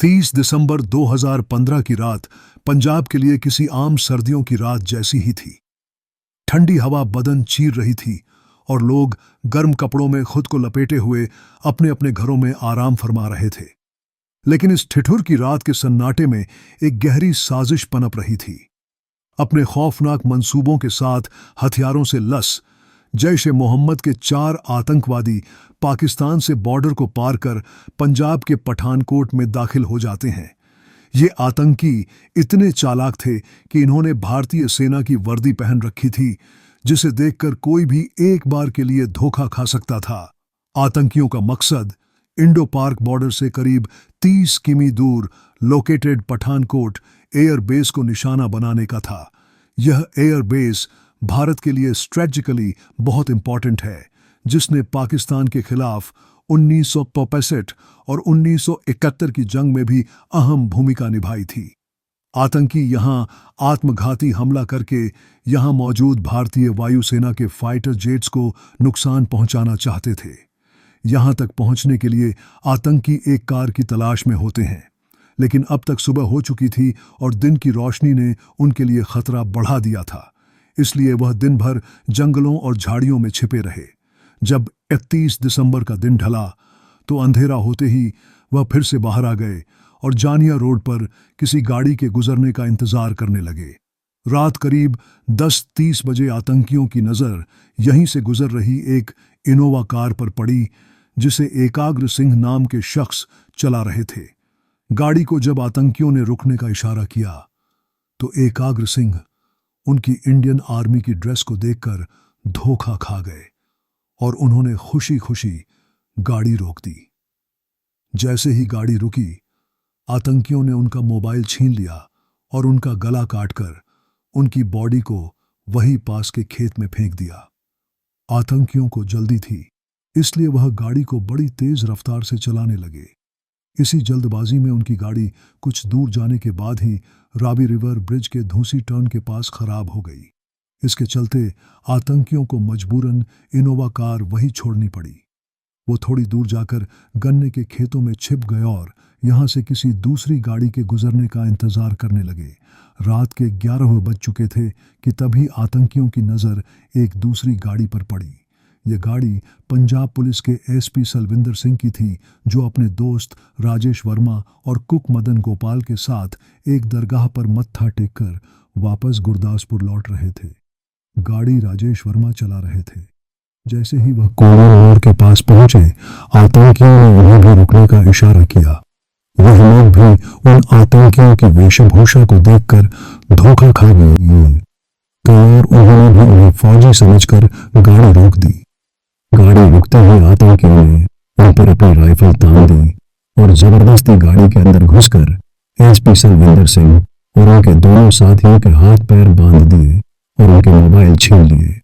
30 दिसंबर 2015 की रात पंजाब के लिए किसी आम सर्दियों की रात जैसी ही थी। ठंडी हवा बदन चीर रही थी और लोग गर्म कपड़ों में खुद को लपेटे हुए अपने अपने घरों में आराम फरमा रहे थे। लेकिन इस ठिठुर की रात के सन्नाटे में एक गहरी साजिश पनप रही थी। अपने खौफनाक मंसूबों के साथ हथियारों से लस जैश ए मोहम्मद के 4 आतंकवादी पाकिस्तान से बॉर्डर को पार कर पंजाब के पठानकोट में दाखिल हो जाते हैं। ये आतंकी इतने चालाक थे कि इन्होंने भारतीय सेना की वर्दी पहन रखी थी, जिसे देखकर कोई भी एक बार के लिए धोखा खा सकता था। आतंकियों का मकसद इंडो पार्क बॉर्डर से करीब 30 किमी दूर लोकेटेड पठानकोट एयर बेस को निशाना बनाने का था। यह एयर बेस भारत के लिए स्ट्रेटजिकली बहुत इंपॉर्टेंट है, जिसने पाकिस्तान के खिलाफ 1965 और 1971 की जंग में भी अहम भूमिका निभाई थी। आतंकी यहां आत्मघाती हमला करके यहां मौजूद भारतीय वायुसेना के फाइटर जेट्स को नुकसान पहुंचाना चाहते थे। यहां तक पहुंचने के लिए आतंकी एक कार की तलाश में होते हैं, लेकिन अब तक सुबह हो चुकी थी और दिन की रोशनी ने उनके लिए खतरा बढ़ा दिया था। इसलिए वह दिन भर जंगलों और झाड़ियों में छिपे रहे। जब 31 दिसंबर का दिन ढला तो अंधेरा होते ही वह फिर से बाहर आ गए और जानिया रोड पर किसी गाड़ी के गुजरने का इंतजार करने लगे। रात करीब 10:30 बजे आतंकियों की नज़र यहीं से गुजर रही एक इनोवा कार पर पड़ी, जिसे एकाग्र सिंह नाम के शख्स चला रहे थे। गाड़ी को जब आतंकियों ने रुकने का इशारा किया तो एकाग्र सिंह उनकी इंडियन आर्मी की ड्रेस को देखकर धोखा खा गए और उन्होंने खुशी खुशी गाड़ी रोक दी। जैसे ही गाड़ी रुकी, आतंकियों ने उनका मोबाइल छीन लिया और उनका गला काटकर उनकी बॉडी को वहीं पास के खेत में फेंक दिया। आतंकियों को जल्दी थी, इसलिए वह गाड़ी को बड़ी तेज रफ्तार से चलाने लगे। इसी जल्दबाजी में उनकी गाड़ी कुछ दूर जाने के बाद ही रावी रिवर ब्रिज के धूसी टर्न के पास खराब हो गई। इसके चलते आतंकियों को मजबूरन इनोवा कार वहीं छोड़नी पड़ी। वो थोड़ी दूर जाकर गन्ने के खेतों में छिप गए और यहाँ से किसी दूसरी गाड़ी के गुजरने का इंतजार करने लगे। रात के 11 बज चुके थे कि तभी आतंकियों की नज़र एक दूसरी गाड़ी पर पड़ी। यह गाड़ी पंजाब पुलिस के एसपी सलविंदर सिंह की थी, जो अपने दोस्त राजेश वर्मा और कुक मदन गोपाल के साथ एक दरगाह पर मत्था टेककर वापस गुरदासपुर लौट रहे थे। गाड़ी राजेश वर्मा चला रहे थे। जैसे ही वह कोरियर मोड़ के पास पहुंचे, आतंकियों ने उन्हें भी रुकने का इशारा किया। वह लोग भी उन आतंकियों की वेशभूषा को देखकर धोखा खा गए। कई और उन्होंने भी उन्हें फौजी समझकर गाड़ी रोक दी। गाड़ी रुकते ही आतंकियों ने उन पर अपनी राइफल तान दी और जबरदस्ती गाड़ी के अंदर घुसकर एसपी सलविंदर सिंह और उनके दोनों साथियों के हाथ पैर बांध दिए और उनके मोबाइल छीन लिए।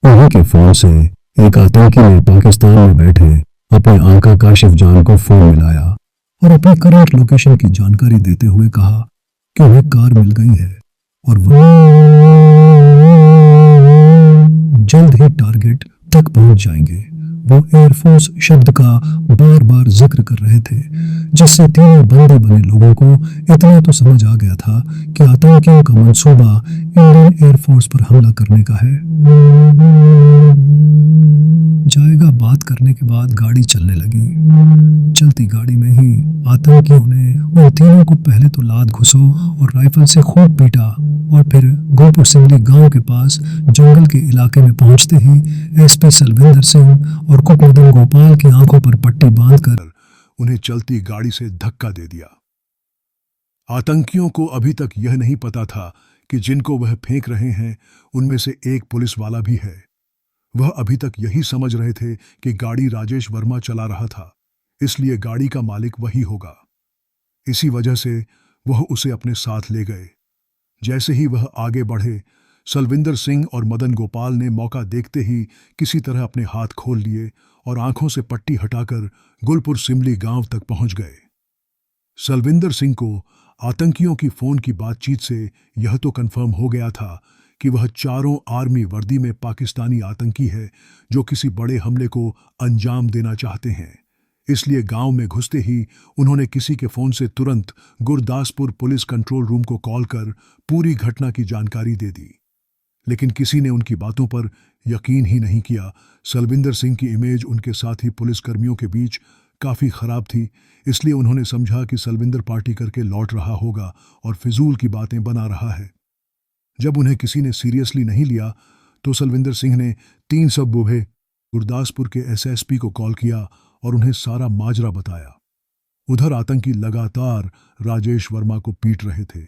उन्हीं के फोन से एक आतंकी ने पाकिस्तान में बैठे अपने आका काशिफ जान को फोन मिलाया और अपनी करंट लोकेशन की जानकारी देते हुए कहा कि उन्हें कार मिल गई है और वह जल्द ही टारगेट तक पहुंच जाएंगे। वो एयरफोर्स शब्द का बार बार जिक्र कर रहे थे, जिससे तीनों बंदे बने लोगों को इतना तो समझ आ गया था कि आतंकियों का मंसूबा इंडियन एयरफोर्स पर हमला करने का है। जाएगा बात करने के बाद गाड़ी चलने लगी। चलती गाड़ी में ही आतंकियों ने उन तीनों को पहले तो लात घुसो और राइफल से खूब पीटा और फिर गोपुर सिंगली गांव के पास जंगल के इलाके में पहुंचते ही एसपी सलविंदर सिंह और कुक मदन गोपाल की आंखों पर पट्टी बांधकर उन्हें चलती गाड़ी से धक्का दे दिया। आतंकियों को अभी तक यह नहीं पता था कि जिनको वह फेंक रहे हैं उनमें से एक पुलिस वाला भी है। वह अभी तक यही समझ रहे थे कि गाड़ी राजेश वर्मा चला रहा था, इसलिए गाड़ी का मालिक वही होगा। इसी वजह से वह उसे अपने साथ ले गए। जैसे ही वह आगे बढ़े, सलविंदर सिंह और मदन गोपाल ने मौका देखते ही किसी तरह अपने हाथ खोल लिए और आंखों से पट्टी हटाकर गुलपुर सिमली गांव तक पहुंच गए। सलविंदर सिंह को आतंकियों की फोन की बातचीत से यह तो कंफर्म हो गया था कि वह चारों आर्मी वर्दी में पाकिस्तानी आतंकी है जो किसी बड़े हमले को अंजाम देना चाहते हैं। इसलिए गांव में घुसते ही उन्होंने किसी के फोन से तुरंत गुरदासपुर पुलिस कंट्रोल रूम को कॉल कर पूरी घटना की जानकारी दे दी। लेकिन किसी ने उनकी बातों पर यकीन ही नहीं किया। सलविंदर सिंह की इमेज उनके साथी पुलिसकर्मियों के बीच काफ़ी ख़राब थी, इसलिए उन्होंने समझा कि सलविंदर पार्टी करके लौट रहा होगा और फिजूल की बातें बना रहा है। जब उन्हें किसी ने सीरियसली नहीं लिया तो सलविंदर सिंह ने 3 सुबह गुरदासपुर के एसएसपी को कॉल किया और उन्हें सारा माजरा बताया। उधर आतंकी लगातार राजेश वर्मा को पीट रहे थे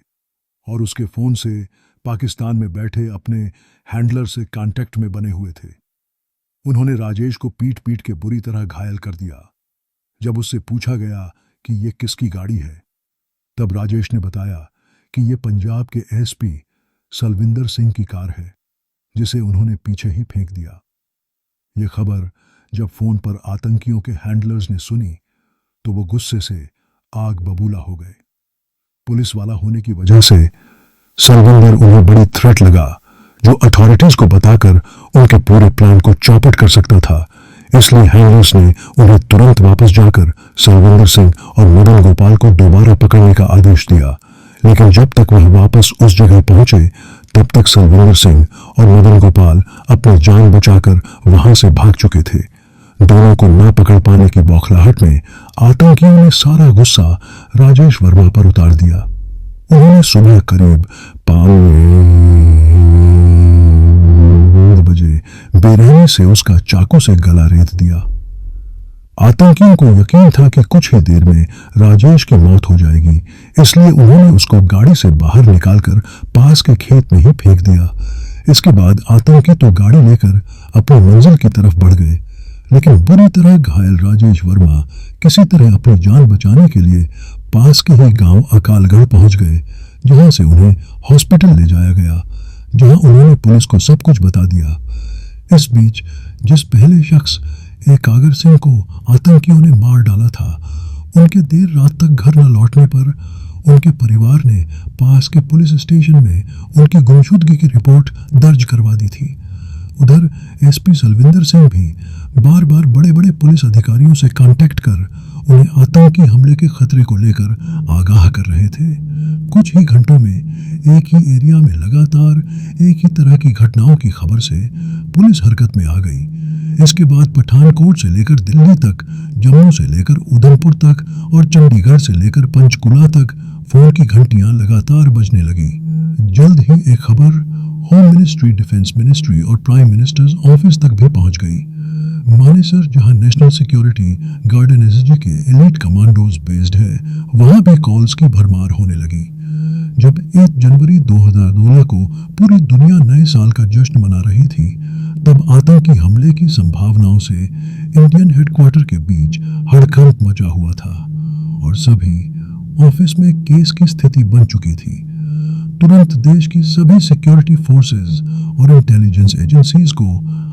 और उसके फ़ोन से पाकिस्तान में बैठे अपने हैंडलर से कांटेक्ट में बने हुए थे। उन्होंने राजेश को पीट पीट के बुरी तरह घायल कर दिया। जब उससे पूछा गया कि ये किसकी गाड़ी है, तब राजेश ने बताया कि ये पंजाब के एसपी सलविंदर सिंह की कार है, जिसे उन्होंने पीछे ही फेंक दिया। ये खबर जब फोन पर आतंकियों के हैंडलर्स ने सुनी तो वो गुस्से से आग बबूला हो गए। पुलिस वाला होने की वजह से सलविंदर उन्हें बड़ी थ्रेट लगा, जो अथॉरिटीज को बताकर उनके पूरे प्लान को चौपट कर सकता था। इसलिए हैंडलर्स ने उन्हें तुरंत वापस जाकर सलविंदर सिंह और मदन गोपाल को दोबारा पकड़ने का आदेश दिया। लेकिन जब तक वह वापस उस जगह पहुंचे तब तक सलविंदर सिंह और मदन गोपाल अपनी जान बचाकर वहां से भाग चुके थे। दोनों को न पकड़ पाने की बौखलाहट में आतंकियों ने सारा गुस्सा राजेश वर्मा पर उतार दिया। उन्होंने सुबह करीब 5 बजे बेरहमी से उसका चाकू से गला रेत दिया। आतंकियों को यकीन था कि कुछ ही देर में राजेश की मौत हो जाएगी, इसलिए उन्होंने उसको गाड़ी से बाहर निकालकर पास के खेत में ही फेंक दिया। इसके बाद आतंकी तो गाड़ी लेकर अपनी मंजिल की तरफ बढ़ गए, लेकिन बुरी तरह घायल राजेश वर्मा किसी तरह अपनी जान बचाने के लिए पास के ही गांव अकालगढ़ पहुंच गए, जहां से उन्हें हॉस्पिटल ले जाया गया, जहां उन्होंने पुलिस को सब कुछ बता दिया। इस बीच जिस पहले शख्स एकागर सिंह को आतंकियों ने मार डाला था, उनके देर रात तक घर न लौटने पर उनके परिवार ने पास के पुलिस स्टेशन में उनकी गुमशुदगी की रिपोर्ट दर्ज करवा दी थी। उधर एसपी सलविंदर सिंह भी बार बार बड़े बड़े पुलिस अधिकारियों से कांटेक्ट कर उन्हें आतंकी हमले के खतरे को लेकर आगाह कर रहे थे। कुछ ही घंटों में एक ही एरिया में लगातार एक ही तरह की घटनाओं की खबर से पुलिस हरकत में आ गई। इसके बाद पठानकोट से लेकर दिल्ली तक, जम्मू से लेकर उधमपुर तक और चंडीगढ़ से लेकर पंचकुला तक फोन की घंटियां लगातार बजने लगी। जल्द ही एक खबर होम मिनिस्ट्री, डिफेंस मिनिस्ट्री और प्राइम मिनिस्टर्स ऑफिस तक भी पहुंच गई। मानेसर, जहां नेशनल सिक्योरिटी गार्ड एनएसजी के एलीट कमांडोज बेस्ड है, वहां भी कॉल्स की भरमार होने लगी। जब 1 जनवरी 2016 को पूरी दुनिया नए साल का जश्न मना रही थी, तब आतंकी हमले की संभावनाओं से इंडियन हेडक्वार्टर के बीच हड़कंप मचा हुआ था और सभी ऑफिस में केस की स्थिति बन चुकी थी। तुरंत देश की सभी सिक्योरिटी फोर्सेस और इंटेलिजेंस एजेंसीज को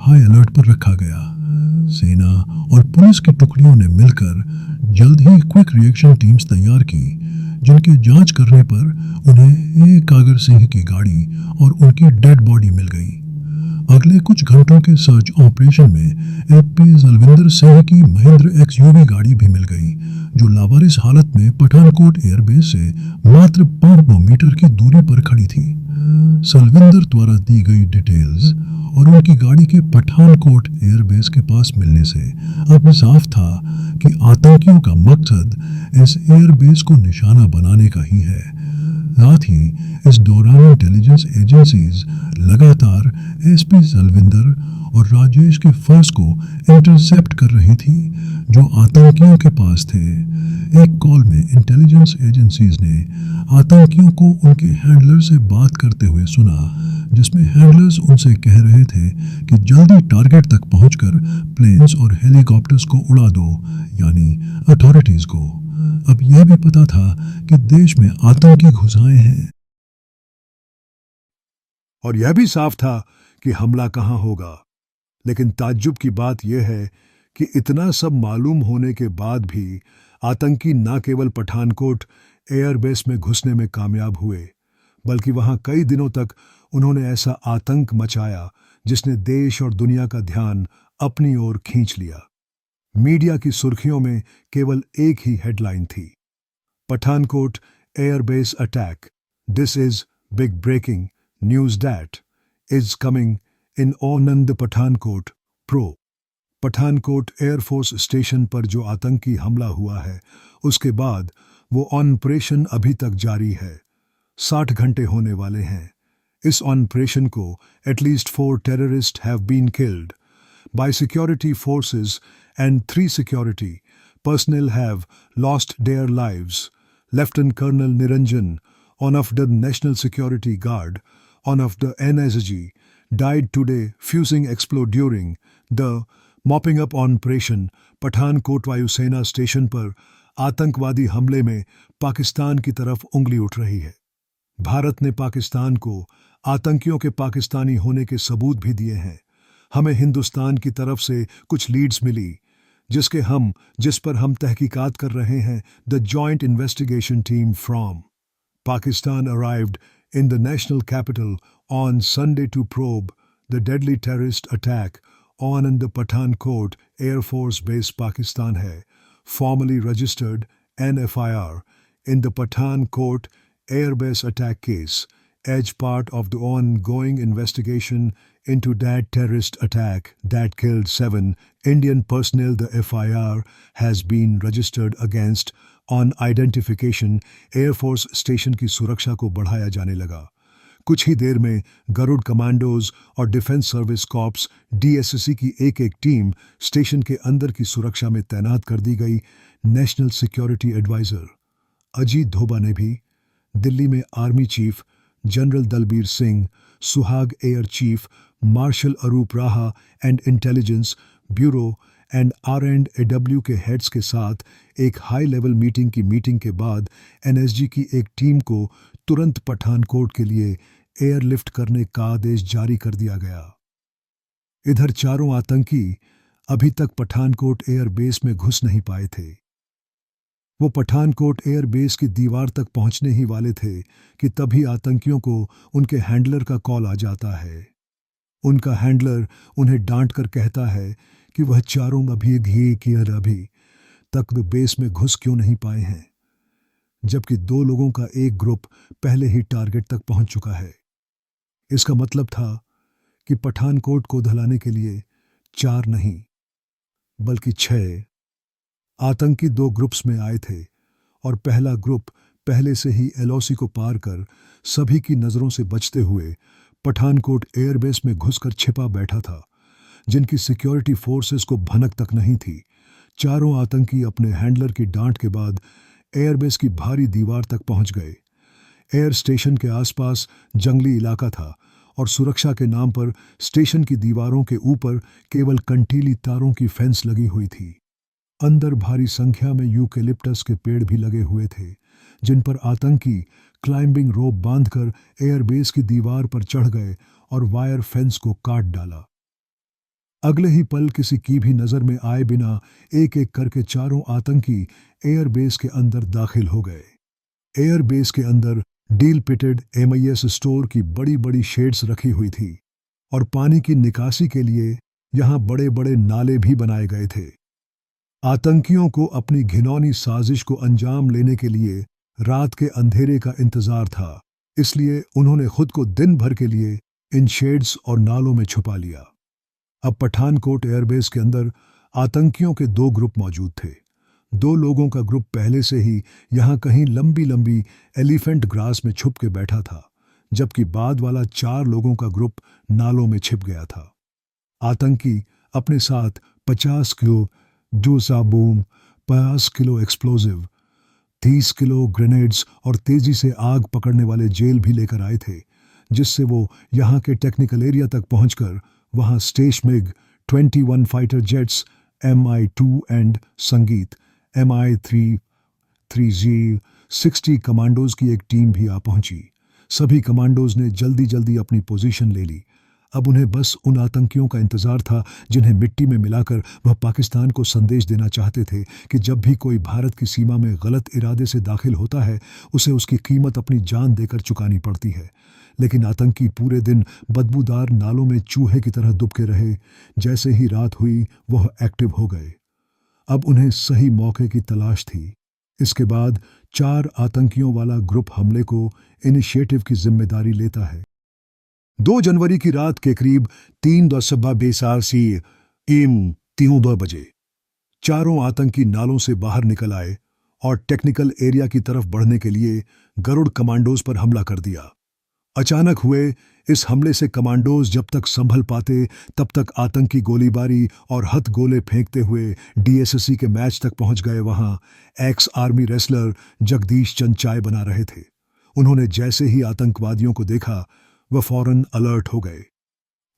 हाई अलर्ट पर रखा गया। सेना और पुलिस की टुकड़ियों ने मिलकर जल्द ही क्विक रिएक्शन टीम्स तैयार की, जिनके जांच करने पर उन्हें एकागर सिंह की गाड़ी और उनकी डेड बॉडी मिल गई। अगले कुछ घंटों के सर्च ऑपरेशन में एसपी सलविंदर सिंह की महिंद्रा एक्सयूवी गाड़ी भी मिल गई, जो लावारिस हालत में पठानकोट एयरबेस से मात्र 500 मीटर की दूरी पर खड़ी थी। सलविंदर द्वारा दी गई डिटेल्स और उनकी गाड़ी के पठानकोट एयरबेस के पास मिलने से अब साफ था कि आतंकियों का मकसद इस एयरबेस को निशाना बनाने का ही है। साथ ही इस दौरान इंटेलिजेंस एजेंसीज लगातार एसपी सलविंदर और राजेश के फर्ज को इंटरसेप्ट कर रही थी, जो आतंकियों के पास थे। एक कॉल में इंटेलिजेंस एजेंसीज ने आतंकियों को उनके हैंडलर से बात करते हुए सुना, जिसमें हैंडलर्स उनसे कह रहे थे कि जल्दी टारगेट तक पहुंचकर प्लेन्स और हेलीकॉप्टर्स को उड़ा दो, यानी अथॉरिटीज को। अब यह भी पता था कि देश में आतंकी घुसाए हैं और यह भी साफ था कि हमला कहां होगा। लेकिन ताज्जुब की बात यह है कि इतना सब मालूम होने के बाद भी आतंकी न केवल पठानकोट एयरबेस में घुसने में कामयाब हुए, बल्कि वहां कई दिनों तक उन्होंने ऐसा आतंक मचाया जिसने देश और दुनिया का ध्यान अपनी ओर खींच लिया। मीडिया की सुर्खियों में केवल एक ही हेडलाइन थी, Pathankot airbase attack. This is big breaking news that is coming in ओनंद Pathankot probe. Pathankot air force station पर जो आतंकी हमला हुआ है, उसके बाद वो ऑपरेशन अभी तक जारी है। 60 घंटे होने वाले हैं। इस ऑपरेशन को at least 4 terrorist have been killed by security forces and 3 security personnel have lost their lives. Lieutenant Colonel Niranjan, one of the National Security Guard, one of the NSG, died today fusing explode during the mopping up operation Pathankot वायुसेना station पर आतंकवादी हमले में पाकिस्तान की तरफ उंगली उठ रही है। भारत ने पाकिस्तान को आतंकियों के पाकिस्तानी होने के सबूत भी दिए हैं। हमें हिंदुस्तान की तरफ से कुछ लीड्स मिली जिस पर हम तहकीकात कर रहे हैं। The joint investigation team from Pakistan arrived in the national capital on Sunday to probe the deadly terrorist attack on the Pathankot air force base Pakistan है formally registered NFIR in the Pathankot airbase attack case as part of the ongoing investigation into that terrorist attack that killed 7 Indian personnel. The FIR has been registered against on identification Air Force Station की सुरक्षा को बढ़ाया जाने लगा। कुछ ही देर में Garuda commandos और defence service corps DSC की एक टीम स्टेशन के अंदर की सुरक्षा में तैनात कर दी गई। नेशनल सिक्योरिटी एडवाइजर अजीत धोबा ने भी दिल्ली में army chief general Dalbir Singh, सुहाग एयर चीफ मार्शल अरूप राहा and intelligence bureau and R&AW के हेड्स के साथ एक हाई लेवल मीटिंग के बाद NSG की एक टीम को तुरंत पठानकोट के लिए एयरलिफ्ट करने का आदेश जारी कर दिया गया। इधर चारों आतंकी अभी तक पठानकोट एयरबेस में घुस नहीं पाए थे। वो पठानकोट एयरबेस की दीवार तक पहुंचने ही वाले थे कि तभी आतंकियों को उनके हैंडलर का कॉल आ जाता है। उनका हैंडलर उन्हें डांट कर कहता है कि वह चारों अभी तक बेस में घुस क्यों नहीं पाए हैं, जबकि 2 लोगों का एक ग्रुप पहले ही टारगेट तक पहुंच चुका है। इसका मतलब था कि पठानकोट को धलाने के लिए 4 नहीं बल्कि 6 आतंकी 2 ग्रुप्स में आए थे और पहला ग्रुप पहले से ही LOC को पार कर सभी की नज़रों से बचते हुए पठानकोट एयरबेस में घुसकर छिपा बैठा था, जिनकी सिक्योरिटी फोर्सेस को भनक तक नहीं थी। चारों आतंकी अपने हैंडलर की डांट के बाद एयरबेस की भारी दीवार तक पहुंच गए। एयर स्टेशन के आसपास जंगली इलाका था और सुरक्षा के नाम पर स्टेशन की दीवारों के ऊपर केवल कंटीली तारों की फेंस लगी हुई थी। अंदर भारी संख्या में यूकेलिप्टस के पेड़ भी लगे हुए थे, जिन पर आतंकी क्लाइंबिंग रोप बांधकर एयरबेस की दीवार पर चढ़ गए और वायर फेंस को काट डाला। अगले ही पल किसी की भी नजर में आए बिना एक एक करके चारों आतंकी एयरबेस के अंदर दाखिल हो गए। एयरबेस के अंदर डील पिटेड MIS स्टोर की बड़ी बड़ी शेड्स रखी हुई थी और पानी की निकासी के लिए यहां बड़े बड़े नाले भी बनाए गए थे। आतंकियों को अपनी घिनौनी साजिश को अंजाम लेने के लिए रात के अंधेरे का इंतजार था, इसलिए उन्होंने खुद को दिन भर के लिए इन शेड्स और नालों में छुपा लिया। अब पठानकोट एयरबेस के अंदर आतंकियों के 2 ग्रुप मौजूद थे। 2 लोगों का ग्रुप पहले से ही यहां कहीं लंबी लंबी एलिफेंट ग्रास में छुप के बैठा था, जबकि बाद वाला 4 लोगों का ग्रुप नालों में छिप गया था। आतंकी अपने साथ 50 kilo dosa boom, 50 kilo explosive, 30 kilo grenades और तेजी से आग पकड़ने वाले जेल भी लेकर आए थे, जिससे वो यहाँ के टेक्निकल एरिया तक पहुंचकर वहां स्टेश MiG 21 fighter jets MI2 and संगीत MI3 60 कमांडोज की एक टीम भी आ पहुंची। सभी कमांडोज ने जल्दी जल्दी अपनी पोजीशन ले ली। अब उन्हें बस उन आतंकियों का इंतजार था जिन्हें मिट्टी में मिलाकर वह पाकिस्तान को संदेश देना चाहते थे कि जब भी कोई भारत की सीमा में गलत इरादे से दाखिल होता है, उसे उसकी कीमत अपनी जान देकर चुकानी पड़ती है। लेकिन आतंकी पूरे दिन बदबूदार नालों में चूहे की तरह दुबके रहे। जैसे ही रात हुई वह एक्टिव हो गए। अब उन्हें सही मौके की तलाश थी। इसके बाद 4 आतंकियों वाला ग्रुप हमले को इनिशिएटिव की जिम्मेदारी लेता है। 2 जनवरी की रात के करीब 3:20 एम 3 बजे चारों आतंकी नालों से बाहर निकल आए और टेक्निकल एरिया की तरफ बढ़ने के लिए गरुड़ कमांडोज पर हमला कर दिया। अचानक हुए इस हमले से कमांडोज जब तक संभल पाते तब तक आतंकी गोलीबारी और हथ गोले फेंकते हुए डीएसएससी के मैच तक पहुंच गए। वहां एक्स आर्मी रेसलर जगदीश चंद चाय बना रहे थे। उन्होंने जैसे ही आतंकवादियों को देखा वह फौरन अलर्ट हो गए।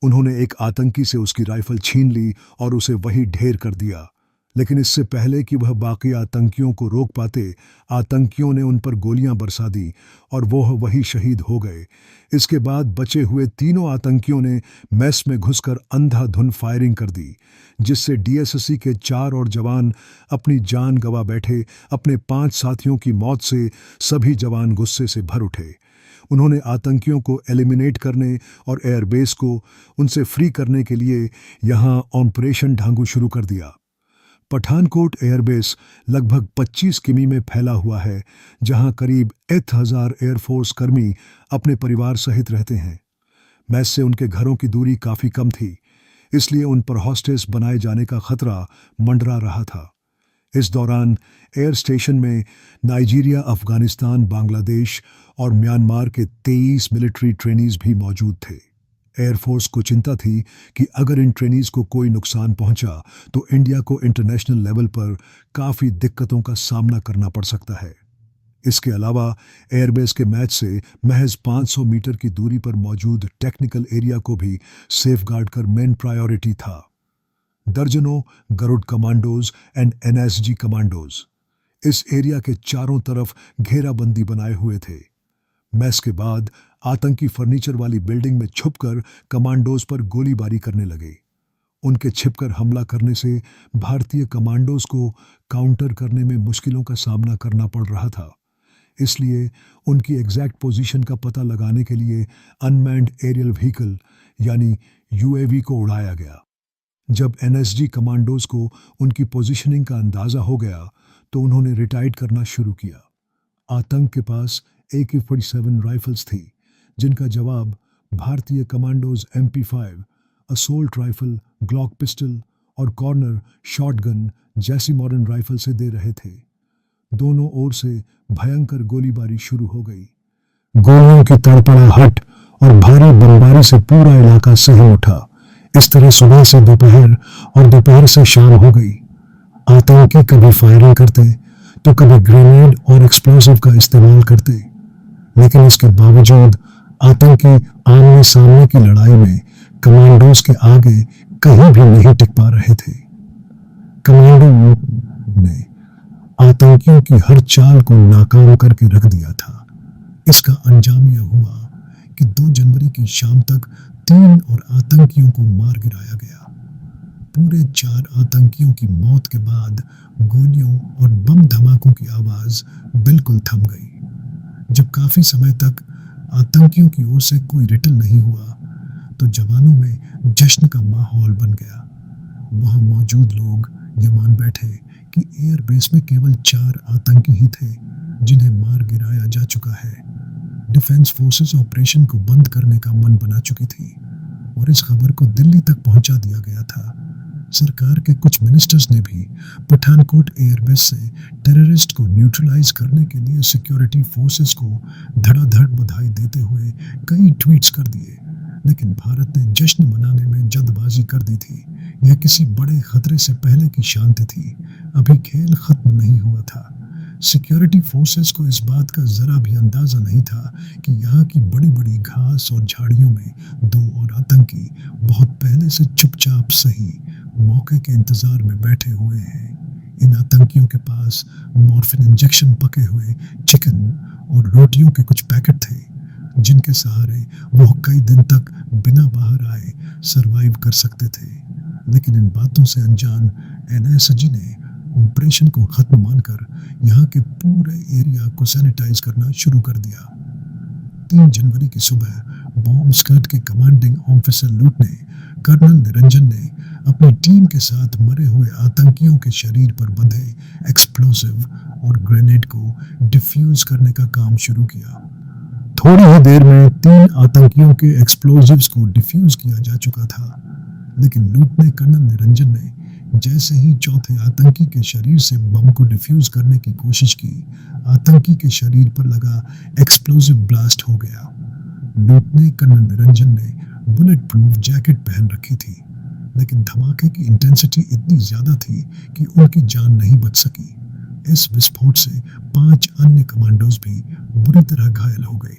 उन्होंने एक आतंकी से उसकी राइफल छीन ली और उसे वहीं ढेर कर दिया, लेकिन इससे पहले कि वह बाकी आतंकियों को रोक पाते आतंकियों ने उन पर गोलियां बरसा दी और वह वहीं शहीद हो गए। इसके बाद बचे हुए तीनों आतंकियों ने मेस में घुसकर अंधाधुंध फायरिंग कर दी, जिससे डीएसएससी के 4 और जवान अपनी जान गंवा बैठे। अपने 5 साथियों की मौत से सभी जवान गुस्से से भर उठे। उन्होंने आतंकियों को एलिमिनेट करने और एयरबेस को उनसे फ्री करने के लिए यहां ऑपरेशन ढांगू शुरू कर दिया। पठानकोट एयरबेस लगभग 25 किमी में फैला हुआ है, जहां करीब 1000 एयरफोर्स कर्मी अपने परिवार सहित रहते हैं। मैस से उनके घरों की दूरी काफ़ी कम थी, इसलिए उन पर हॉस्टेस बनाए जाने का खतरा मंडरा रहा था। इस दौरान एयर स्टेशन में नाइजीरिया, अफगानिस्तान, बांग्लादेश और म्यांमार के 23 मिलिट्री ट्रेनीज भी मौजूद थे। एयरफोर्स को चिंता थी कि अगर इन ट्रेनीज को कोई नुकसान पहुंचा तो इंडिया को इंटरनेशनल लेवल पर काफ़ी दिक्कतों का सामना करना पड़ सकता है। इसके अलावा एयरबेस के मैच से महज 500 मीटर की दूरी पर मौजूद टेक्निकल एरिया को भी सेफगार्ड कर मेन प्रायोरिटी था। दर्जनों Garud commandos and NSG commandos इस एरिया के चारों तरफ घेराबंदी बनाए हुए थे। मैस के बाद आतंकी फर्नीचर वाली बिल्डिंग में छुपकर कमांडोज पर गोलीबारी करने लगे। उनके छिपकर हमला करने से भारतीय कमांडोज को काउंटर करने में मुश्किलों का सामना करना पड़ रहा था। इसलिए उनकी एग्जैक्ट पोजीशन का पता लगाने के लिए अनमैन्ड एरियल व्हीकल यानी यूएवी को उड़ाया गया। जब एनएसजी कमांडोज को उनकी पोजीशनिंग का अंदाज़ा हो गया तो उन्होंने रिटाइड करना शुरू किया। आतंक के पास AK-47 राइफल्स थी, जिनका जवाब भारतीय commandos MP5, assault rifle, Glock pistol और कॉर्नर शॉटगन जैसी मॉडर्न राइफल से दे रहे थे। दोनों ओर से भयंकर गोलीबारी शुरू हो गई। गोलियों की तड़पड़ाहट और भारी बमबारी से पूरा इलाका सहम उठा। इस तरह सुबह से दोपहर और दोपहर से शाम हो गई। आतंकी कभी फायरिंग करते तो कभी ग्रेनेड और एक्सप्लोसिव का इस्तेमाल करते, लेकिन इसके बावजूद आतंकी आमने सामने की लड़ाई में कमांडोज के आगे कहीं भी नहीं टिक पा रहे थे। कमांडो ने आतंकियों की हर चाल को नाकाम करके रख दिया था। इसका अंजाम यह हुआ कि 2 जनवरी की शाम तक 3 और आतंकियों को मार गिराया गया। पूरे 4 आतंकियों की मौत के बाद गोलियों और बम धमाकों की आवाज बिल्कुल थम गई। जब काफी समय तक आतंकियों की ओर से कोई रिटल नहीं हुआ तो जवानों में जश्न का माहौल बन गया। वहां मौजूद लोग ये मान बैठे कि एयरबेस में केवल 4 आतंकी ही थे जिन्हें मार गिराया जा चुका है। डिफेंस फोर्सेस ऑपरेशन को बंद करने का मन बना चुकी थी और इस खबर को दिल्ली तक पहुंचा दिया गया था। सरकार के कुछ मिनिस्टर्स ने भी पठानकोट एयरबेस से टेररिस्ट को न्यूट्रलाइज करने के लिए सिक्योरिटी फोर्सेस को धड़ाधड़ बधाई देते हुए कई ट्वीट्स कर दिए, लेकिन भारत ने जश्न मनाने में जल्दबाजी कर दी थी। यह किसी बड़े खतरे से पहले की शांति थी, अभी खेल खत्म नहीं हुआ था। सिक्योरिटी फोर्सेस को इस बात का जरा भी अंदाजा नहीं था कि यहाँ की बड़ी बड़ी घास और झाड़ियों में 2 और आतंकी बहुत पहले से चुपचाप सही मौके के इंतजार में बैठे हुए हैं। इन आतंकियों के पास मॉर्फिन इंजेक्शन, पके हुए चिकन और रोटियों के कुछ पैकेट थे, जिनके सहारे वो कई दिन तक बिना बाहर आए सरवाइव कर सकते थे। लेकिन इन बातों से अनजान एनएसजी ने ऑपरेशन को खत्म मानकर यहाँ के पूरे एरिया को सैनिटाइज करना शुरू कर दिया। 3 जनवरी की सुबह बॉम्ब स्क्वाड के कमांडिंग ऑफिसर लूट ने कर्नल निरंजन ने अपनी टीम के साथ मरे हुए आतंकियों के शरीर पर बंधे एक्सप्लोसिव और ग्रेनेड को डिफ्यूज करने का काम शुरू किया। थोड़ी ही देर में 3 आतंकियों के एक्सप्लोजिव्स को डिफ्यूज किया जा चुका था, लेकिन लूटने कर्नल निरंजन ने जैसे ही चौथे आतंकी के शरीर से बम को डिफ्यूज करने की कोशिश की, आतंकी के शरीर पर लगा एक्सप्लोसिव ब्लास्ट हो गया। लूटने कर्नल निरंजन ने बुलेट प्रूफ जैकेट पहन रखी थी, लेकिन धमाके की इंटेंसिटी इतनी ज्यादा थी कि उनकी जान नहीं बच सकी। इस विस्फोट से 5 अन्य कमांडोज भी बुरी तरह घायल हो गए।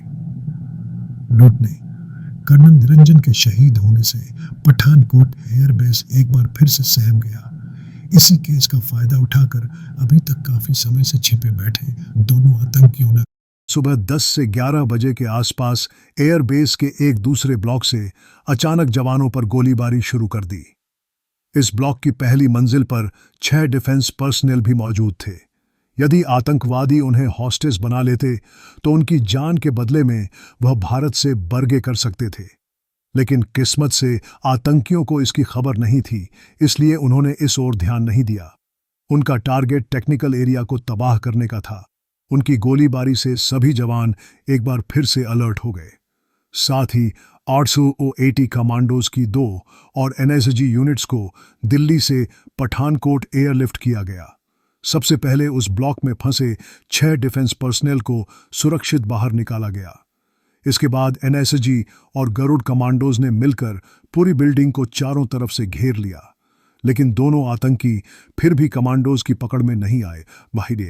लूटने कर्नल निरंजन के शहीद होने से पठानकोट एयरबेस एक बार फिर से सहम गया। इसी केस का फायदा उठाकर अभी तक काफी समय से छिपे बैठे दोनों आतंकियों ने सुबह 10 से 11 बजे के आसपास एयरबेस के एक दूसरे ब्लॉक से अचानक जवानों पर गोलीबारी शुरू कर दी। इस ब्लॉक की पहली मंजिल पर 6 डिफेंस पर्सनेल भी मौजूद थे। यदि आतंकवादी उन्हें हॉस्टेज बना लेते तो उनकी जान के बदले में वह भारत से बर्गे कर सकते थे, लेकिन किस्मत से आतंकियों को इसकी खबर नहीं थी, इसलिए उन्होंने इस ओर ध्यान नहीं दिया। उनका टारगेट टेक्निकल एरिया को तबाह करने का था। उनकी गोलीबारी से सभी जवान एक बार फिर से अलर्ट हो गए। साथ ही 880 कमांडोज की 2 और एनएसजी यूनिट्स को दिल्ली से पठानकोट एयरलिफ्ट किया गया। सबसे पहले उस ब्लॉक में फंसे 6 डिफेंस पर्सनेल को सुरक्षित बाहर निकाला गया। इसके बाद एनएसजी और गरुड़ कमांडोज ने मिलकर पूरी बिल्डिंग को चारों तरफ से घेर लिया, लेकिन दोनों आतंकी फिर भी कमांडोज की पकड़ में नहीं आए। बाहर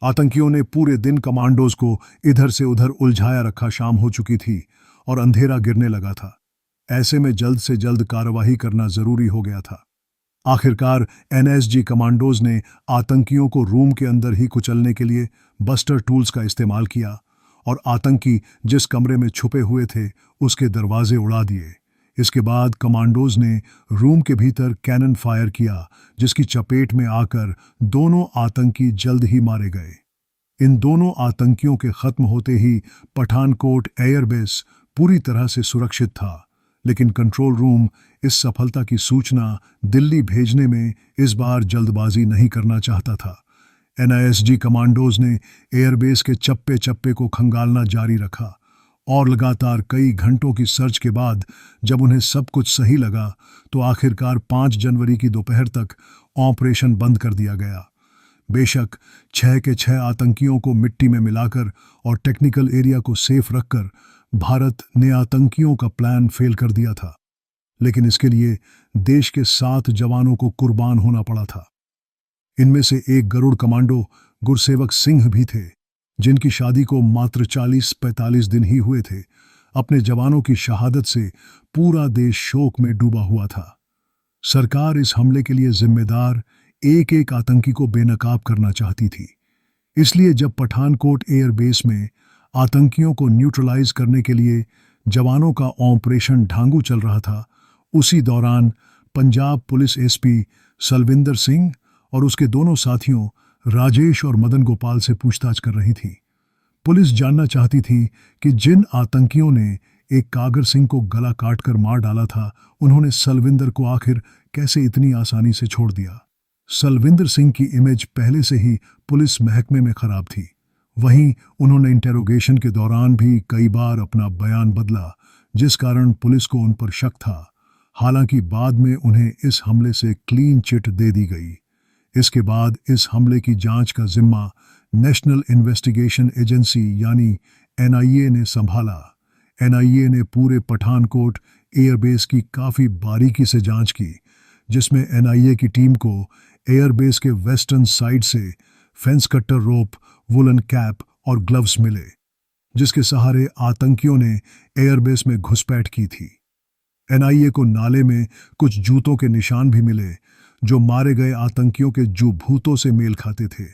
आतंकियों ने पूरे दिन कमांडोज को इधर से उधर उलझाया रखा। शाम हो चुकी थी और अंधेरा गिरने लगा था। ऐसे में जल्द से जल्द कार्रवाई करना जरूरी हो गया था। आखिरकार एनएसजी कमांडोज ने आतंकियों को रूम के अंदर ही कुचलने के लिए बस्टर टूल्स का इस्तेमाल किया और आतंकी जिस कमरे में छुपे हुए थे उसके दरवाजे उड़ा दिए। इसके बाद कमांडोज ने रूम के भीतर कैनन फायर किया, जिसकी चपेट में आकर दोनों आतंकी जल्द ही मारे गए। इन दोनों आतंकियों के खत्म होते ही पठानकोट एयरबेस पूरी तरह से सुरक्षित था, लेकिन कंट्रोल रूम इस सफलता की सूचना दिल्ली भेजने में इस बार जल्दबाजी नहीं करना चाहता था। एनआईएसजी कमांडोज ने एयरबेस के चप्पे चप्पे को खंगालना जारी रखा और लगातार कई घंटों की सर्च के बाद जब उन्हें सब कुछ सही लगा तो आखिरकार 5 जनवरी की दोपहर तक ऑपरेशन बंद कर दिया गया। बेशक 6 के 6 आतंकियों को मिट्टी में मिलाकर और टेक्निकल एरिया को सेफ रखकर भारत ने आतंकियों का प्लान फेल कर दिया था, लेकिन इसके लिए देश के 7 जवानों को कुर्बान होना पड़ा था। इनमें से एक गरुड़ कमांडो गुरसेवक सिंह भी थे, जिनकी शादी को मात्र 40-45 दिन ही हुए थे। अपने जवानों की शहादत से पूरा देश शोक में डूबा हुआ था। सरकार इस हमले के लिए जिम्मेदार एक एक आतंकी को बेनकाब करना चाहती थी। इसलिए जब पठानकोट एयरबेस में आतंकियों को न्यूट्रलाइज करने के लिए जवानों का ऑपरेशन ढांगू चल रहा था, उसी दौरान पंजाब पुलिस एसपी सलविंदर सिंह और उसके दोनों साथियों राजेश और मदन गोपाल से पूछताछ कर रही थी। पुलिस जानना चाहती थी कि जिन आतंकियों ने एक कागर सिंह को गला काटकर मार डाला था, उन्होंने सलविंदर को आखिर कैसे इतनी आसानी से छोड़ दिया। सलविंदर सिंह की इमेज पहले से ही पुलिस महकमे में खराब थी। वहीं उन्होंने इंटेरोगेशन के दौरान भी कई बार अपना बयान बदला, जिस कारण पुलिस को उन पर शक था। हालांकि बाद में उन्हें इस हमले से क्लीन चिट दे दी गई। इसके बाद इस हमले की जांच का जिम्मा नेशनल इन्वेस्टिगेशन एजेंसी यानी एनआईए ने संभाला। एनआईए ने पूरे पठानकोट एयरबेस की काफ़ी बारीकी से जांच की, जिसमें एनआईए की टीम को एयरबेस के वेस्टर्न साइड से फेंस कट्टर रोप, वुलन कैप और ग्लव्स मिले, जिसके सहारे आतंकियों ने एयरबेस में घुसपैठ की थी। एनआईए को नाले में कुछ जूतों के निशान भी मिले, जो मारे गए आतंकियों के जूभूतों से मेल खाते थे।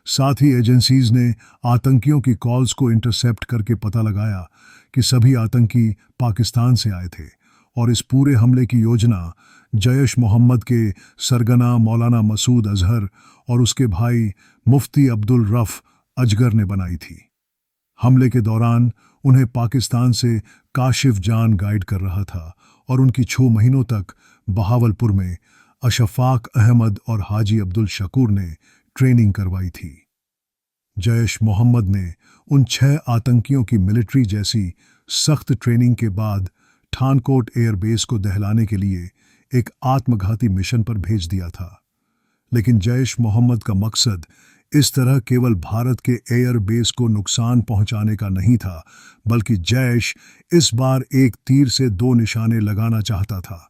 साथ ही एजेंसीज ने आतंकियों की कॉल्स को इंटरसेप्ट करके पता लगाया कि सभी आतंकी पाकिस्तान से आए थे और इस पूरे हमले की योजना जैश मोहम्मद के सरगना मौलाना मसूद अजहर और उसके भाई मुफ्ती अब्दुल रफ अजगर ने बनाई थी। हमले के दौरान उन्हें पाकिस्तान से काशिफ जान गाइड कर रहा था और उनकी 6 महीनों तक बहावलपुर में अशफाक अहमद और हाजी अब्दुल शकूर ने ट्रेनिंग करवाई थी। जैश मोहम्मद ने उन 6 आतंकियों की मिलिट्री जैसी सख्त ट्रेनिंग के बाद ठानकोट एयरबेस को दहलाने के लिए एक आत्मघाती मिशन पर भेज दिया था। लेकिन जैश मोहम्मद का मकसद इस तरह केवल भारत के एयरबेस को नुकसान पहुंचाने का नहीं था, बल्कि जैश इस बार एक तीर से 2 निशाने लगाना चाहता था।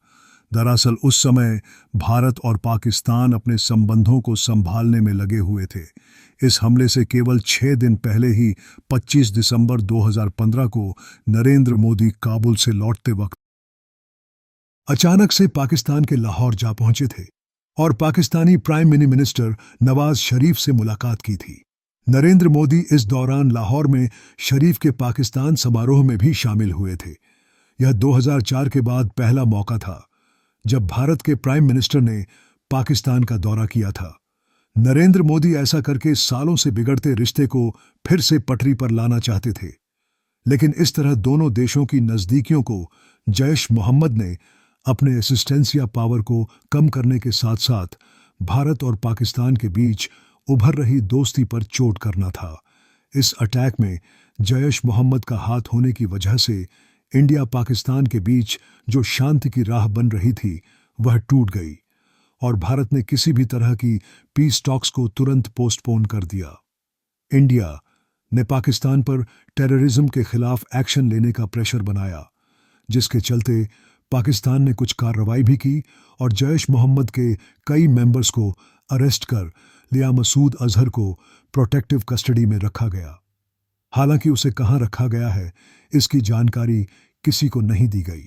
दरअसल उस समय भारत और पाकिस्तान अपने संबंधों को संभालने में लगे हुए थे। इस हमले से केवल 6 दिन पहले ही 25 दिसंबर 2015 को नरेंद्र मोदी काबुल से लौटते वक्त अचानक से पाकिस्तान के लाहौर जा पहुंचे थे और पाकिस्तानी प्राइम मिनिस्टर नवाज शरीफ से मुलाकात की थी। नरेंद्र मोदी इस दौरान लाहौर में शरीफ के पाकिस्तान समारोह में भी शामिल हुए थे। यह 2004 के बाद पहला मौका था जब भारत के प्राइम मिनिस्टर ने पाकिस्तान का दौरा किया था। नरेंद्र मोदी ऐसा करके सालों से बिगड़ते रिश्ते को फिर से पटरी पर लाना चाहते थे। लेकिन इस तरह दोनों देशों की नज़दीकियों को जैश मोहम्मद ने अपने असिस्टेंसिया पावर को कम करने के साथ साथ भारत और पाकिस्तान के बीच उभर रही दोस्ती पर चोट करना था। इस अटैक में जैश मोहम्मद का हाथ होने की वजह से इंडिया पाकिस्तान के बीच जो शांति की राह बन रही थी वह टूट गई और भारत ने किसी भी तरह की पीस टॉक्स को तुरंत पोस्टपोन कर दिया। इंडिया ने पाकिस्तान पर टेररिज्म के खिलाफ एक्शन लेने का प्रेशर बनाया, जिसके चलते पाकिस्तान ने कुछ कार्रवाई भी की और जैश मोहम्मद के कई मेंबर्स को अरेस्ट कर लिया। मसूद अजहर को प्रोटेक्टिव कस्टडी में रखा गया। हालांकि उसे कहां रखा गया है इसकी जानकारी किसी को नहीं दी गई।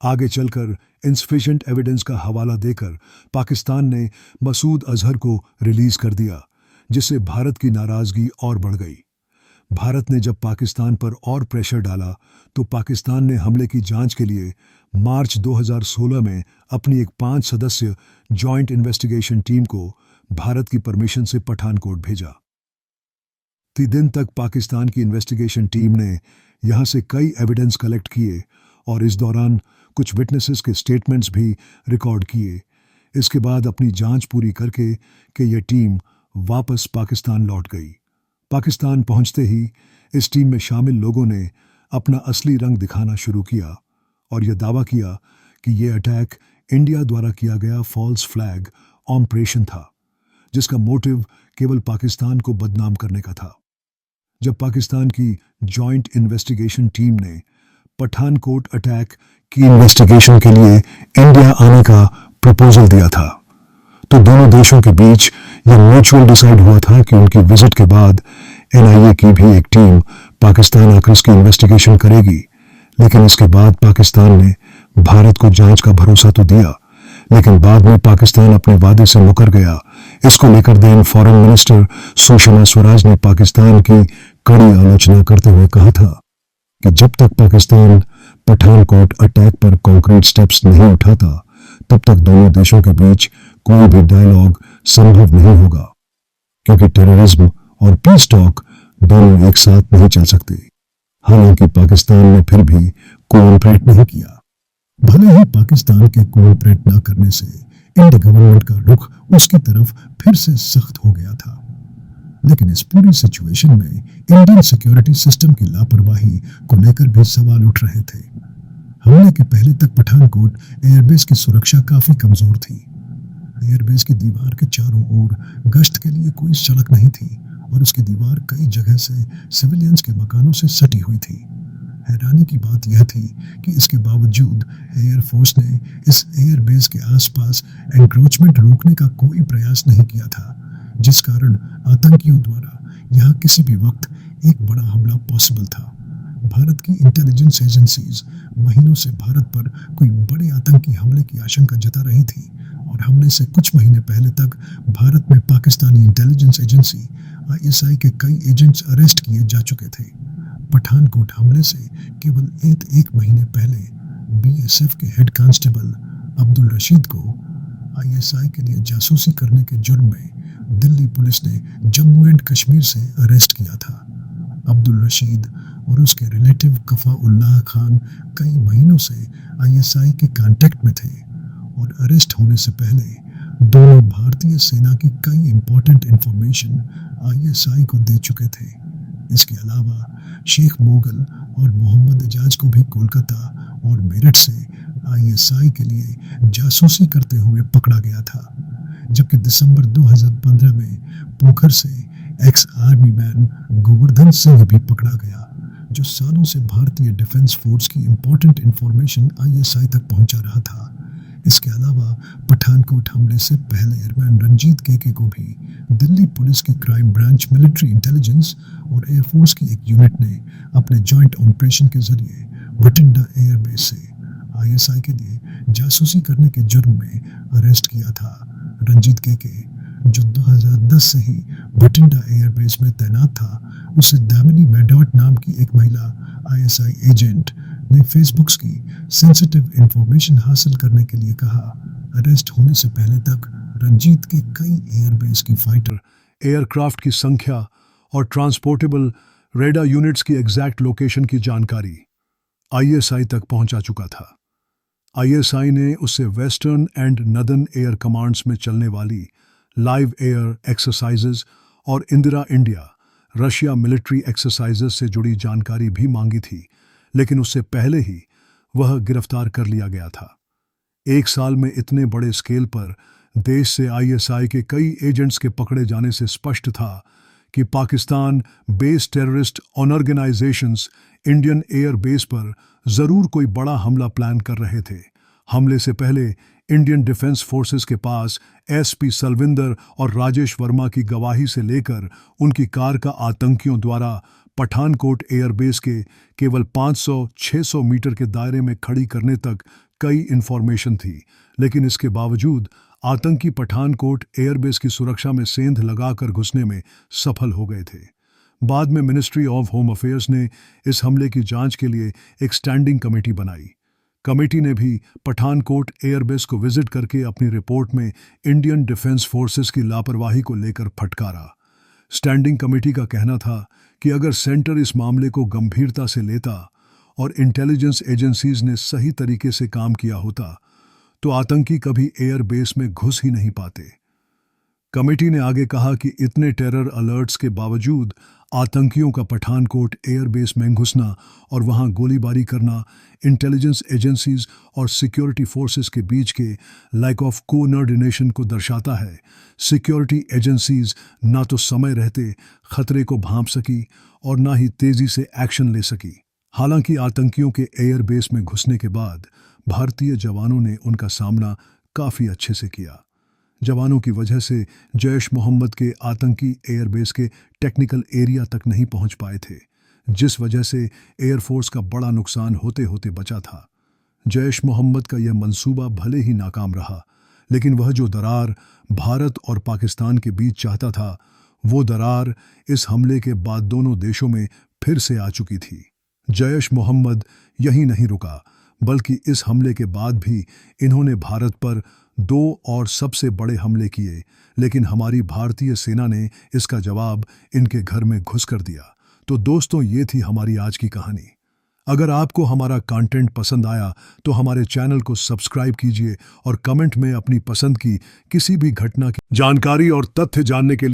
आगे चलकर इनसफिशिएंट एविडेंस का हवाला देकर पाकिस्तान ने मसूद अजहर को रिलीज कर दिया, जिससे भारत की नाराजगी और बढ़ गई। भारत ने जब पाकिस्तान पर और प्रेशर डाला तो पाकिस्तान ने हमले की जांच के लिए मार्च 2016 में अपनी एक 5 सदस्य जॉइंट इन्वेस्टिगेशन टीम को भारत की परमिशन से पठानकोट भेजा। 3 दिन तक पाकिस्तान की इन्वेस्टिगेशन टीम ने यहां से कई एविडेंस कलेक्ट किए और इस दौरान कुछ विटनेसेस के स्टेटमेंट्स भी रिकॉर्ड किए। इसके बाद अपनी जांच पूरी करके कि यह टीम वापस पाकिस्तान लौट गई। पाकिस्तान पहुंचते ही इस टीम में शामिल लोगों ने अपना असली रंग दिखाना शुरू किया और यह दावा किया कि यह अटैक इंडिया द्वारा किया गया फॉल्स फ्लैग ऑपरेशन था, जिसका मोटिव केवल पाकिस्तान को बदनाम करने का था। जब पाकिस्तान की जॉइंट इन्वेस्टिगेशन टीम ने पठानकोट अटैक की इन्वेस्टिगेशन के लिए इंडिया आने का प्रपोजल दिया था, तो दोनों देशों के बीच यह म्यूचुअल डिसाइड हुआ था कि उनकी विजिट के बाद एनआईए की भी एक टीम पाकिस्तान आकर इसकी इन्वेस्टिगेशन करेगी। लेकिन इसके बाद पाकिस्तान ने भारत को जांच का भरोसा तो दिया, लेकिन बाद में पाकिस्तान अपने वादे से मुकर गया। इसको लेकर then foreign minister Sushma Swaraj ने पाकिस्तान की कड़ी आलोचना करते हुए कहा था कि जब तक पाकिस्तान पठानकोट अटैक पर कॉन्क्रीट स्टेप्स नहीं उठाता तब तक दोनों देशों के बीच कोई भी डायलॉग संभव नहीं होगा, क्योंकि टेररिज्म और पीस टॉक दोनों एक साथ नहीं चल सकते। हालांकि पाकिस्तान ने फिर भी कोऑपरेट नहीं किया। भले ही पाकिस्तान के कोऑपरेट न करने से इंडिया गवर्नमेंट का रुख उसकी तरफ फिर से सख्त हो गया था, लेकिन इस पूरी सिचुएशन में इंडियन सिक्योरिटी सिस्टम की लापरवाही को लेकर भी सवाल उठ रहे थे। हमले के पहले तक पठानकोट एयरबेस की सुरक्षा काफी कमजोर थी। एयरबेस की दीवार के चारों ओर गश्त के लिए कोई सड़क नहीं थी और उसकी दीवार कई जगह से सिविलियंस के मकानों से सटी हुई थी। हैरानी की बात यह थी कि इसके बावजूद एयरफोर्स ने इस एयरबेस के आसपास एंक्रोचमेंट रोकने का कोई प्रयास नहीं किया था, जिस कारण आतंकियों द्वारा यहाँ किसी भी वक्त एक बड़ा हमला पॉसिबल था। भारत की इंटेलिजेंस एजेंसीज महीनों से भारत पर कोई बड़े आतंकी हमले की आशंका जता रही थी और हमले से कुछ महीने पहले तक भारत में पाकिस्तानी इंटेलिजेंस एजेंसी आईएसआई के कई एजेंट्स अरेस्ट किए जा चुके थे। पठानकोट हमले से केवल एक महीने पहले बीएसएफ के हेड कांस्टेबल अब्दुल रशीद को आईएसआई के लिए जासूसी करने के जुर्म में दिल्ली पुलिस ने जम्मू एंड कश्मीर से अरेस्ट किया था। अब्दुल रशीद और उसके रिलेटिव कफ़ा-उल्लाह खान कई महीनों से आईएसआई के कांटेक्ट में थे और अरेस्ट होने से पहले दोनों भारतीय सेना की कई इंपॉर्टेंट इंफॉर्मेशन आईएसआई को दे चुके थे। इसके अलावा शेख मोगल और मोहम्मद एजाज को भी कोलकाता और मेरठ से आईएसआई के लिए जासूसी करते हुए पकड़ा गया था, जबकि दिसंबर 2015 में पोखर से ex army man Govardhan Singh भी पकड़ा गया, जो सालों से भारतीय डिफेंस फोर्स की इंपॉर्टेंट इंफॉर्मेशन आईएसआई तक पहुंचा रहा था। इसके अलावा पठानकोट हमले से पहले एयरमैन रंजीत केके को भी दिल्ली पुलिस की क्राइम ब्रांच मिलिट्री इंटेलिजेंस और एयरफोर्स की एक यूनिट ने अपने जॉइंट ऑपरेशन के जरिए बठिंडा एयरबेस से आईएसआई के लिए जासूसी करने के जुर्म में अरेस्ट किया था। रंजीत केके, जो 2010 से ही बठिंडा एयरबेस में तैनात था, उसे दामिनी मैडॉट नाम की एक महिला आईएसआई एजेंट ने फेसबुक की सेंसिटिव इंफॉर्मेशन हासिल करने के लिए कहा। अरेस्ट होने से पहले तक रंजीत के कई एयरबेस की फाइटर एयरक्राफ्ट की संख्या और ट्रांसपोर्टेबल रेडार यूनिट्स की एग्जैक्ट लोकेशन की जानकारी आईएसआई तक पहुंचा चुका था। आईएसआई ने उससे western and northern air commands में चलने वाली लाइव एयर एक्सरसाइजेज और Indira India Russia military exercises से जुड़ी जानकारी भी मांगी थी, लेकिन उससे पहले ही वह गिरफ्तार कर लिया गया था। एक साल में इतने बड़े स्केल पर देश से आईएसआई के कई एजेंट्स के पकड़े जाने से स्पष्ट था कि Pakistan based terrorist organisations Indian air base पर जरूर कोई बड़ा हमला प्लान कर रहे थे। हमले से पहले इंडियन डिफेंस फोर्सेस के पास एसपी सलविंदर और राजेश वर्मा की गवाही से लेकर उनकी कार का आतंकियों द्वारा पठानकोट एयरबेस के केवल 500-600 मीटर के दायरे में खड़ी करने तक कई इंफॉर्मेशन थी, लेकिन इसके बावजूद आतंकी पठानकोट एयरबेस की सुरक्षा में सेंध लगाकर घुसने में सफल हो गए थे। बाद में मिनिस्ट्री ऑफ होम अफेयर्स ने इस हमले की जांच के लिए एक स्टैंडिंग कमेटी बनाई। कमेटी ने भी पठानकोट एयरबेस को विजिट करके अपनी रिपोर्ट में इंडियन डिफेंस फोर्सेस की लापरवाही को लेकर फटकारा। स्टैंडिंग कमेटी का कहना था कि अगर सेंटर इस मामले को गंभीरता से लेता और इंटेलिजेंस एजेंसीज ने सही तरीके से काम किया होता तो आतंकी कभी एयरबेस में घुस ही नहीं पाते। कमेटी ने आगे कहा कि इतने टेरर अलर्ट्स के बावजूद आतंकियों का पठानकोट एयरबेस में घुसना और वहां गोलीबारी करना इंटेलिजेंस एजेंसीज और सिक्योरिटी फोर्सेस के बीच के लैक ऑफ कोऑर्डिनेशन को दर्शाता है। सिक्योरिटी एजेंसीज ना तो समय रहते खतरे को भांप सकी और ना ही तेजी से एक्शन ले सकी। हालांकि आतंकियों के एयरबेस में घुसने के बाद भारतीय जवानों ने उनका सामना काफ़ी अच्छे से किया। जवानों की वजह से जैश मोहम्मद के आतंकी एयरबेस के टेक्निकल एरिया तक नहीं पहुंच पाए थे, जिस वजह से एयरफोर्स का बड़ा नुकसान होते होते बचा था। जैश मोहम्मद का यह मंसूबा भले ही नाकाम रहा, लेकिन वह जो दरार भारत और पाकिस्तान के बीच चाहता था, वो दरार इस हमले के बाद दोनों देशों में फिर से आ चुकी थी। जैश मोहम्मद यहीं नहीं रुका, बल्कि इस हमले के बाद भी इन्होंने भारत पर 2 और सबसे बड़े हमले किए, लेकिन हमारी भारतीय सेना ने इसका जवाब इनके घर में घुस कर दिया। तो दोस्तों, ये थी हमारी आज की कहानी। अगर आपको हमारा कंटेंट पसंद आया तो हमारे चैनल को सब्सक्राइब कीजिए और कमेंट में अपनी पसंद की किसी भी घटना की जानकारी और तथ्य जानने के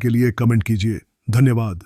लिए कमेंट कीजिए। धन्यवाद।